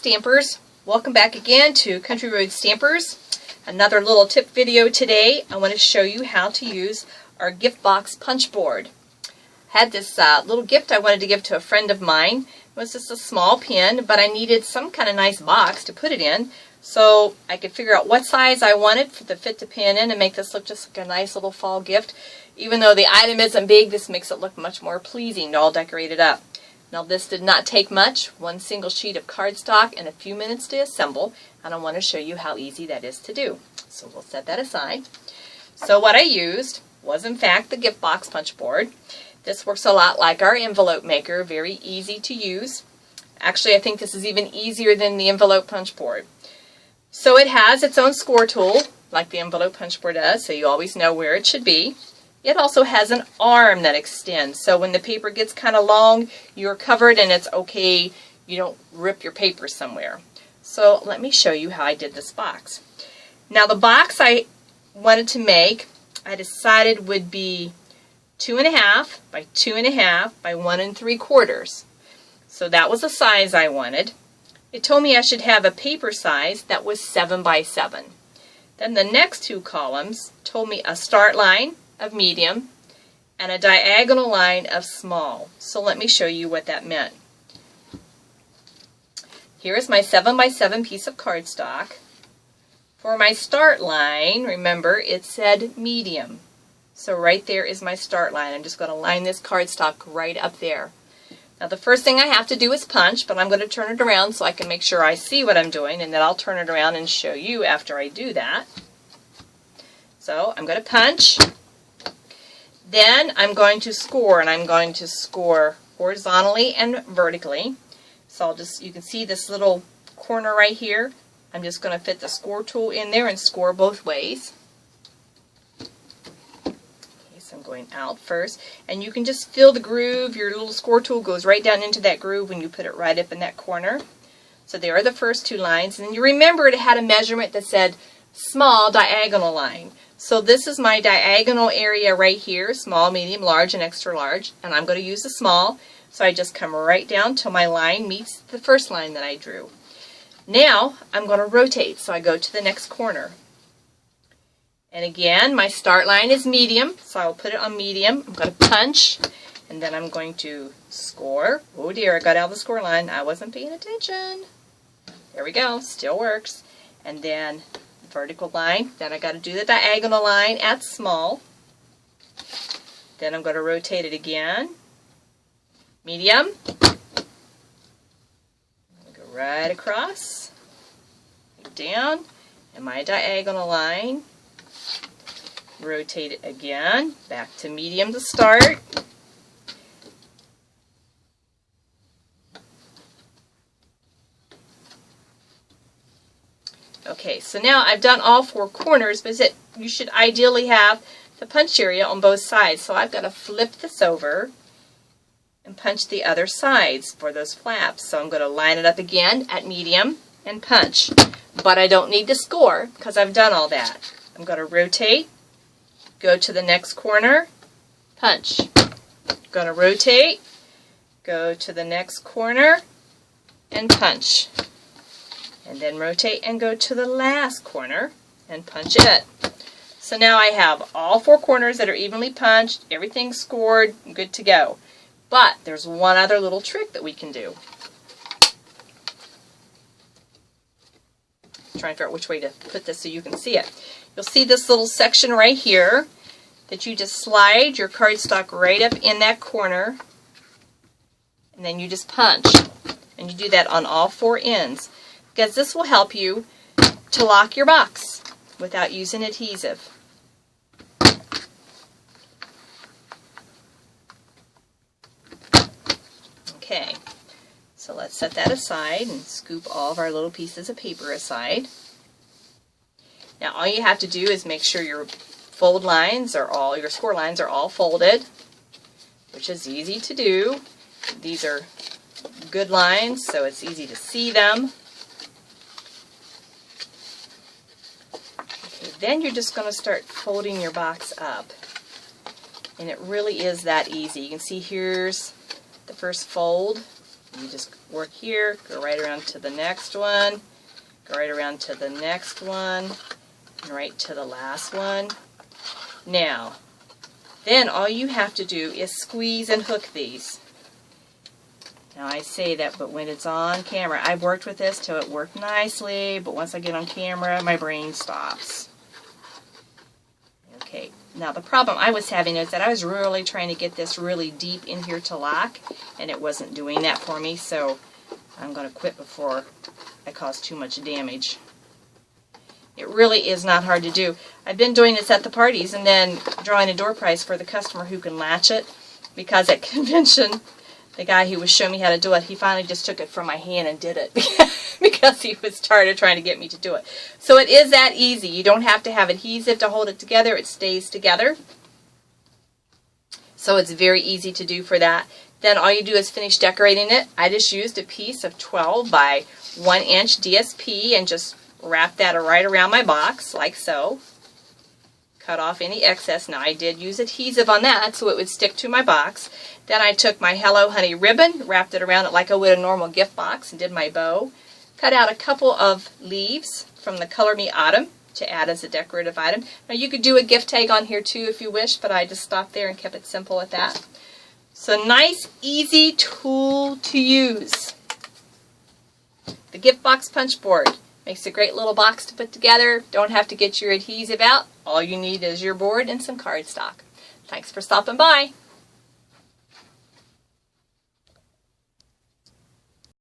Stampers, welcome back again to Country Road Stampers. Another little tip video today. I want to show you how to use our gift box punch board. I had this little gift I wanted to give to a friend of mine. It was just a small pin, but I needed some kind of nice box to put it in so I could figure out what size I wanted to fit the pin in and make this look just like a nice little fall gift. Even though the item isn't big, this makes it look much more pleasing to all decorate it up. Now this did not take much, one single sheet of cardstock and a few minutes to assemble, and I want to show you how easy that is to do. So we'll set that aside. So what I used was in fact the gift box punch board. This works a lot like our envelope maker, very easy to use. Actually, I think this is even easier than the envelope punch board. So it has its own score tool, like the envelope punch board does, so you always know where it should be. It also has an arm that extends, so when the paper gets kind of long, you're covered and it's okay, you don't rip your paper somewhere. So let me show you how I did this box. Now the box I wanted to make, I decided would be 2.5 by 2.5 by 1 3/4. So that was the size I wanted. It told me I should have a paper size that was 7 by 7. Then the next two columns told me a start line of medium and a diagonal line of small. So let me show you what that meant. Here is my 7 by 7 piece of cardstock. For my start line, remember it said medium. So right there is my start line. I'm just going to line this cardstock right up there. Now the first thing I have to do is punch, but I'm going to turn it around so I can make sure I see what I'm doing, and then I'll turn it around and show you after I do that. So I'm going to punch. Then I'm going to score, and I'm going to score horizontally and vertically. So I'll just, you can see this little corner right here. I'm just going to fit the score tool in there and score both ways. Okay, so I'm going out first, and you can just feel the groove. Your little score tool goes right down into that groove when you put it right up in that corner. So there are the first two lines, and you remember it had a measurement that said small diagonal line. So this is my diagonal area right here, small, medium, large, and extra large, and I'm going to use the small. So I just come right down till my line meets the first line that I drew. Now I'm going to rotate, so I go to the next corner. And again, my start line is medium, so I'll put it on medium. I'm going to punch, and then I'm going to score. Oh dear, I got out of the score line. I wasn't paying attention. There we go, still works. And then vertical line, then I got to do the diagonal line at small. Then I'm going to rotate it again. Medium. Go right across, down, and my diagonal line. Rotate it again, back to medium to start. Okay, so now I've done all four corners, but you should ideally have the punch area on both sides. So I've got to flip this over and punch the other sides for those flaps. So I'm going to line it up again at medium and punch. But I don't need to score because I've done all that. I'm going to rotate, go to the next corner, punch. I'm going to rotate, go to the next corner, and punch. And then rotate and go to the last corner and punch it. So now I have all four corners that are evenly punched, everything's scored, good to go. But there's one other little trick that we can do. Trying to figure out which way to put this so you can see it. You'll see this little section right here that you just slide your cardstock right up in that corner, and then you just punch. And you do that on all four ends, because this will help you to lock your box without using adhesive. Okay, so let's set that aside and scoop all of our little pieces of paper aside. Now all you have to do is make sure your fold lines are all, your score lines are all folded, which is easy to do. These are good lines, so it's easy to see them. Okay, then you're just going to start folding your box up. And it really is that easy. You can see here's the first fold. You just work here, go right around to the next one, go right around to the next one, and right to the last one. Now, then all you have to do is squeeze and hook these. Now I say that, but when it's on camera, I've worked with this till it worked nicely, but once I get on camera, my brain stops. Okay, now the problem I was having is that I was really trying to get this really deep in here to lock, and it wasn't doing that for me, so I'm going to quit before I cause too much damage. It really is not hard to do. I've been doing this at the parties and then drawing a door prize for the customer who can latch it, because at convention, the guy who was showing me how to do it, he finally just took it from my hand and did it because he was tired of trying to get me to do it. So it is that easy. You don't have to have adhesive to hold it together. It stays together. So it's very easy to do for that. Then all you do is finish decorating it. I just used a piece of 12 by 1 inch DSP and just wrap that right around my box like so. Cut off any excess. Now I did use adhesive on that so it would stick to my box. Then I took my Hello Honey ribbon, wrapped it around it like I would a normal gift box, and did my bow. Cut out a couple of leaves from the Color Me Autumn to add as a decorative item. Now you could do a gift tag on here too if you wish, but I just stopped there and kept it simple at that. So nice, easy tool to use. The gift box punch board. Makes a great little box to put together. Don't have to get your adhesive out. All you need is your board and some cardstock. Thanks for stopping by.